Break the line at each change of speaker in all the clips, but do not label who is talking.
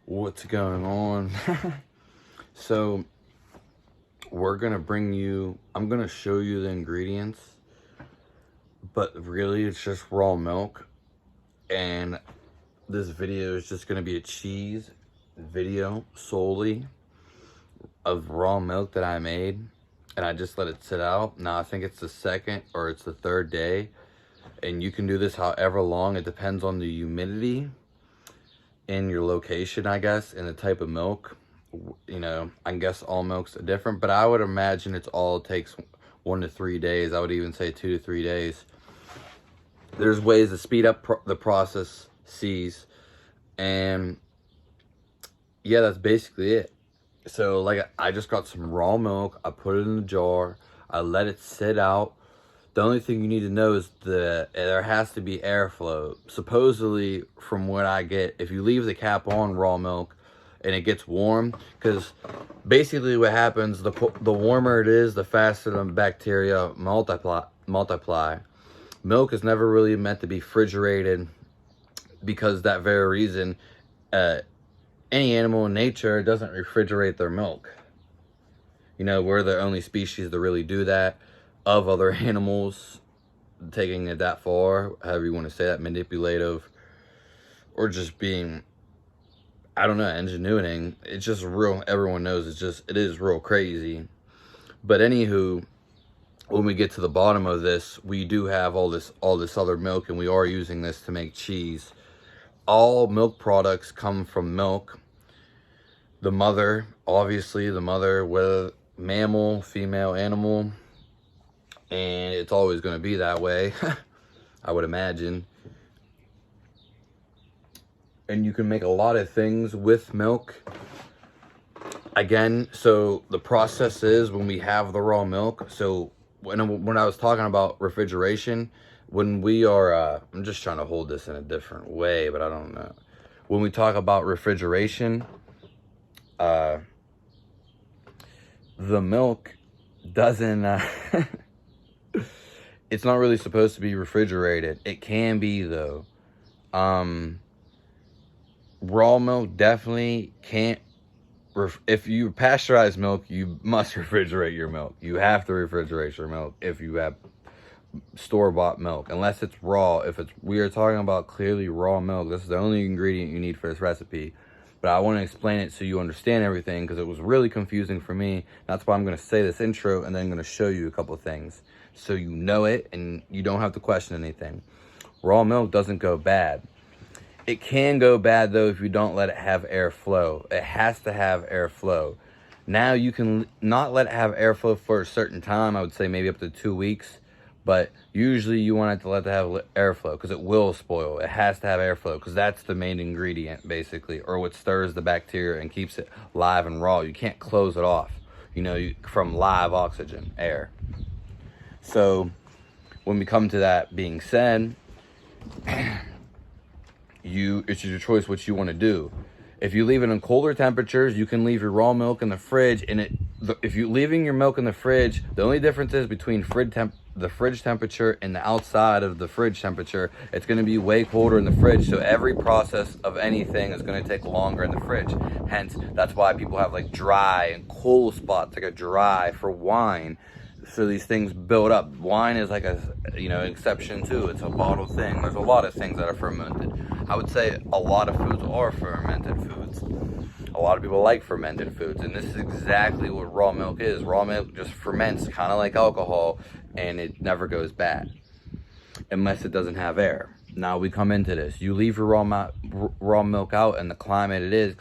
What's going on? So we're gonna I'm gonna show you the ingredients, but really it's just raw milk. And this video is just gonna be a cheese video solely of raw milk that I made, and I just let it sit out. Now I think it's the second or it's the third day, and you can do this however long. It depends on the humidity in your location, I guess, and the type of milk. You know, I guess all milks are different, but I would imagine it's all takes 1 to 3 days. I would even say 2 to 3 days. There's ways to speed up the process, and yeah, that's basically it. So like, I just got some raw milk, I put it in a jar, I let it sit out. The only thing you need to know is that there has to be airflow. Supposedly, from what I get, if you leave the cap on raw milk and it gets warm, because basically what happens, the warmer it is, the faster the bacteria multiply. Milk is never really meant to be refrigerated because that very reason. Any animal in nature doesn't refrigerate their milk. You know, we're the only species to really do that. Of other animals, taking it that far, however you want to say that, manipulative, or just being, I don't know, ingenuiting. It's just real, everyone knows it is real crazy. But anywho, when we get to the bottom of this, we do have all this other milk, and we are using this to make cheese. All milk products come from milk. The mother, obviously, whether mammal, female, animal, and it's always going to be that way, I would imagine. And you can make a lot of things with milk. Again, so the process is, when we have the raw milk, so when I was talking about refrigeration, when we are, I'm just trying to hold this in a different way, but I don't know. When we talk about refrigeration, the milk doesn't, it's not really supposed to be refrigerated. It can be, though. Raw milk definitely can't. If you pasteurize milk, you must refrigerate your milk. You have to refrigerate your milk if you have store-bought milk, unless it's raw. We are talking about clearly raw milk, this is the only ingredient you need for this recipe. But I want to explain it so you understand everything, because it was really confusing for me. That's why I'm going to say this intro, and then I'm going to show you a couple things so you know it and you don't have to question anything. Raw milk doesn't go bad. It can go bad, though, if you don't let it have airflow. It has to have airflow. Now, you can not let it have airflow for a certain time. I would say maybe up to 2 weeks. But usually you want it to let it have airflow, because it will spoil. It has to have airflow, because that's the main ingredient, basically, or what stirs the bacteria and keeps it live and raw. You can't close it off, you know, from live oxygen, air. So when we come to that being said, it's your choice what you want to do. If you leave it in colder temperatures, you can leave your raw milk in the fridge, and if you're leaving your milk in the fridge, the only difference is between the fridge temperature and the outside of the fridge temperature. It's going to be way colder in the fridge, so every process of anything is going to take longer in the fridge. Hence, that's why people have like dry and cool spots, like a dry for wine. So these things build up. Wine is like exception too. It's a bottled thing. There's a lot of things that are fermented. I would say a lot of foods are fermented foods. A lot of people like fermented foods, and this is exactly what raw milk is. Raw milk just ferments, kind of like alcohol, and it never goes bad unless it doesn't have air. Now we come into this. You leave your raw milk out in the climate it is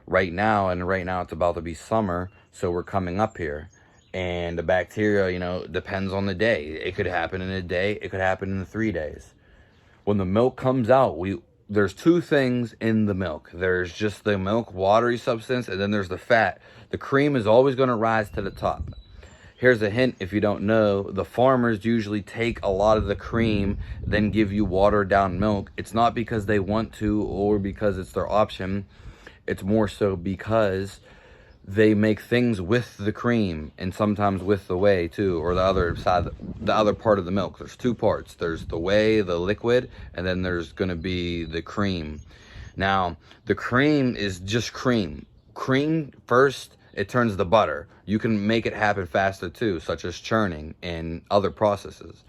right now, and right now it's about to be summer, so we're coming up here. And the bacteria, depends on the day. It could happen in a day. It could happen in 3 days. When the milk comes out, there's 2 things in the milk. There's just the milk, watery substance, and then there's the fat. The cream is always going to rise to the top. Here's a hint if you don't know. The farmers usually take a lot of the cream, then give you watered down milk. It's not because they want to or because it's their option. It's more so because they make things with the cream, and sometimes with the whey too, or the other part of the milk. There's 2 parts. There's the whey, the liquid, and then there's going to be the cream. Now, the cream is just cream. Cream first, it turns the butter. You can make it happen faster too, such as churning and other processes.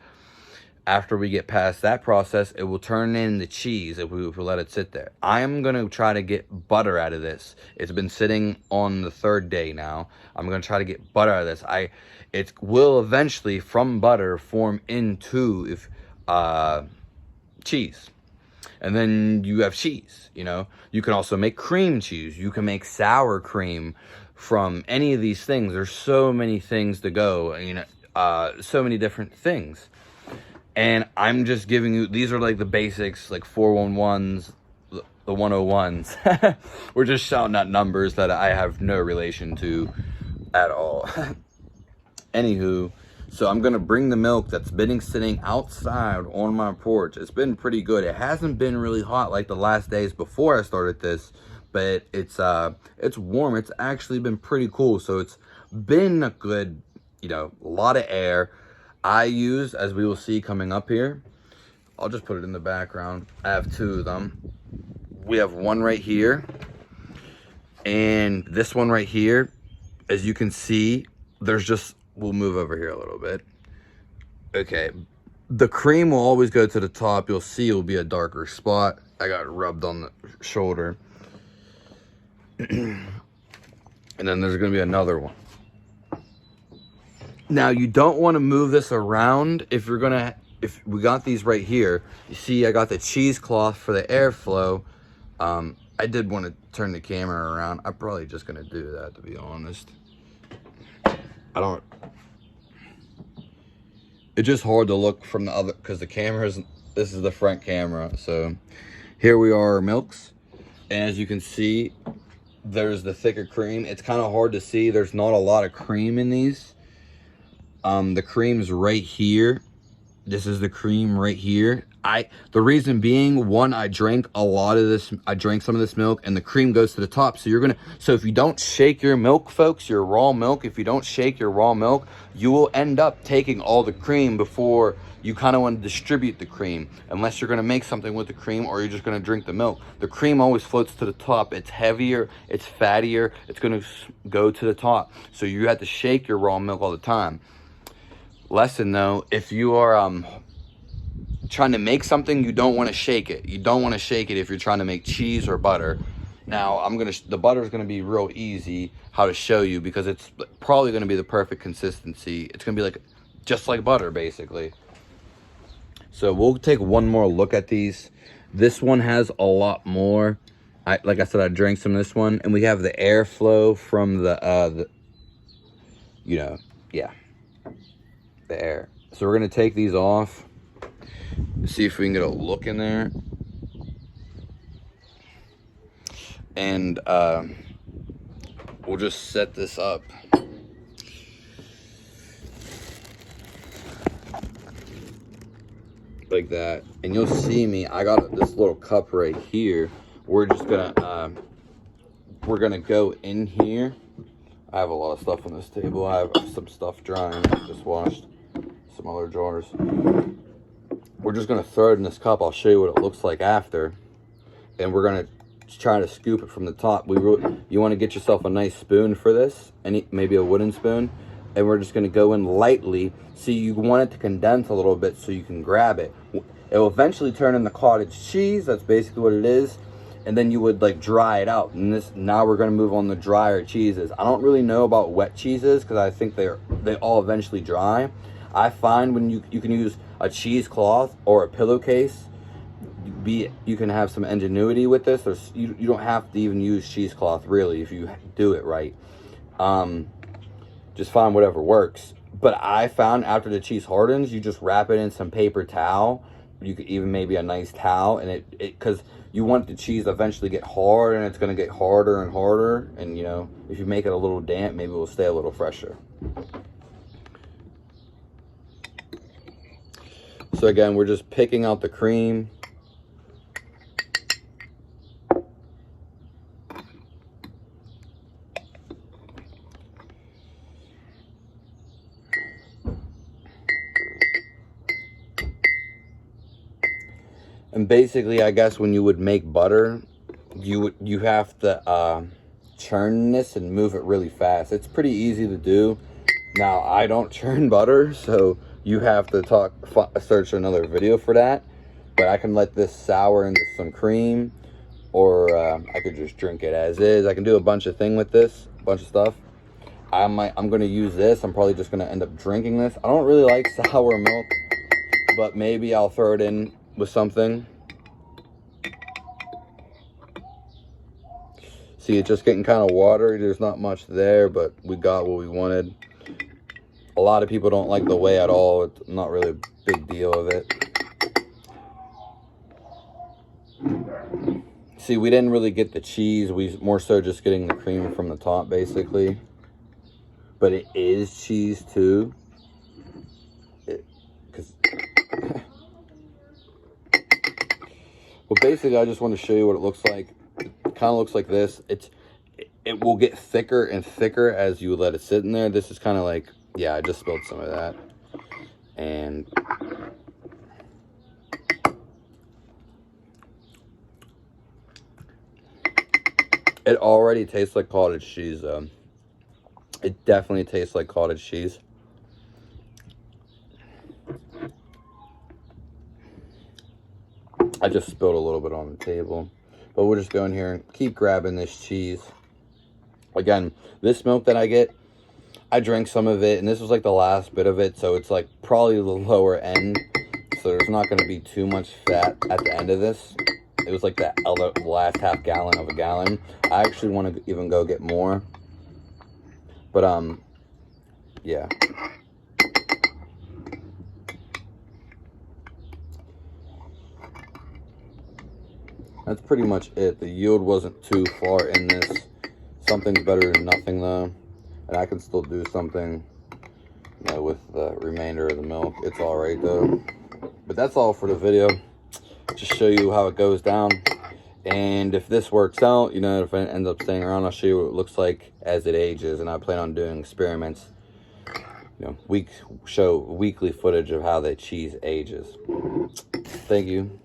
After we get past that process, it will turn in the cheese if we let it sit there. I am going to try to get butter out of this. It's been sitting on the 3rd day now. I'm going to try to get butter out of this. It will eventually, from butter, form into cheese. And then you have cheese, you know. You can also make cream cheese. You can make sour cream from any of these things. There's so many things to go, you know, so many different things. And I'm just giving you, these are like the basics, like 411s, the 101s. We're just shouting out numbers that I have no relation to at all. Anywho, so I'm going to bring the milk that's been sitting outside on my porch. It's been pretty good. It hasn't been really hot like the last days before I started this, but it's warm. It's actually been pretty cool. So it's been a good, you know, a lot of air. I use, as we will see coming up here, I'll just put it in the background. I have 2 of them. We have one right here, and this one right here. As you can see, there's just, we'll move over here a little bit. Okay, the cream will always go to the top. You'll see it'll be a darker spot. I got rubbed on the shoulder. And then there's gonna be another one. Now, you don't want to move this around if we got these right here. You see, I got the cheesecloth for the airflow. I did want to turn the camera around. I'm probably just going to do that, to be honest. It's just hard to look from the other, because the camera's, this is the front camera. So here we are, our milks. And as you can see, there's the thicker cream. It's kind of hard to see. There's not a lot of cream in these. The cream's right here. This is the cream right here. The reason being, one, I drank a lot of this. I drank some of this milk, and the cream goes to the top. So if you don't shake your milk, folks, your raw milk, if you don't shake your raw milk, you will end up taking all the cream before you kind of want to distribute the cream, unless you're going to make something with the cream or you're just going to drink the milk. The cream always floats to the top. It's heavier, it's fattier, it's going to go to the top. So you have to shake your raw milk all the time. Lesson though, if you are trying to make something, you don't want to shake it. You don't want to shake it if you're trying to make cheese or butter. Now, the butter is going to be real easy how to show you, because it's probably going to be the perfect consistency. It's going to be like just like butter, basically. So we'll take one more look at these. This one has a lot more. Like I said, I drank some of this one, and we have the airflow from the air. So we're going to take these off, see if we can get a look in there. And we'll just set this up. Like that. And you'll see me, I got this little cup right here. We're just gonna go in here. I have a lot of stuff on this table. I have some stuff drying, just washed, some other jars. We're just gonna throw it in this cup. I'll show you what it looks like after. And we're gonna try to scoop it from the top. You wanna get yourself a nice spoon for this, maybe a wooden spoon. And we're just gonna go in lightly. See, you want it to condense a little bit so you can grab it. It will eventually turn into cottage cheese. That's basically what it is. And then you would like dry it out. And now we're gonna move on to drier cheeses. I don't really know about wet cheeses because I think they all eventually dry. I find when you can use a cheesecloth or a pillowcase, you can have some ingenuity with this. You don't have to even use cheesecloth really if you do it right. Just find whatever works. But I found after the cheese hardens, you just wrap it in some paper towel. You could even maybe a nice towel, and because you want the cheese to eventually get hard, and it's going to get harder and harder. And you know, if you make it a little damp, maybe it will stay a little fresher. So again, we're just picking out the cream. And basically, I guess when you would make butter, you have to churn this and move it really fast. It's pretty easy to do. Now, I don't churn butter, so you have to search another video for that. But I can let this sour into some cream, or I could just drink it as is. I can do a bunch of things with this, a bunch of stuff. I'm going to use this. I'm probably just going to end up drinking this. I don't really like sour milk, but maybe I'll throw it in with something. See, it's just getting kind of watery. There's not much there, but we got what we wanted. A lot of people don't like the whey at all. It's not really a big deal of it. See, we didn't really get the cheese. We more so just getting the cream from the top, basically. But it is cheese too. Well, basically, I just want to show you what it looks like. It kind of looks like this. It will get thicker and thicker as you let it sit in there. This is kind of like, yeah, I just spilled some of that. And it already tastes like cottage cheese, though. It definitely tastes like cottage cheese. I just spilled a little bit on the table. But we'll just go in here and keep grabbing this cheese. Again, this milk that I get, I drank some of it, and this was like the last bit of it, so it's like probably the lower end. So there's not going to be too much fat at the end of this. It was like the last half gallon of a gallon. I actually want to even go get more. But, yeah. That's pretty much it. The yield wasn't too far in this. Something's better than nothing, though. And I can still do something, you know, with the remainder of the milk. It's all right, though. But that's all for the video. Just show you how it goes down. And if this works out, you know, if it ends up staying around, I'll show you what it looks like as it ages. And I plan on doing experiments, you know, weekly footage of how the cheese ages. Thank you.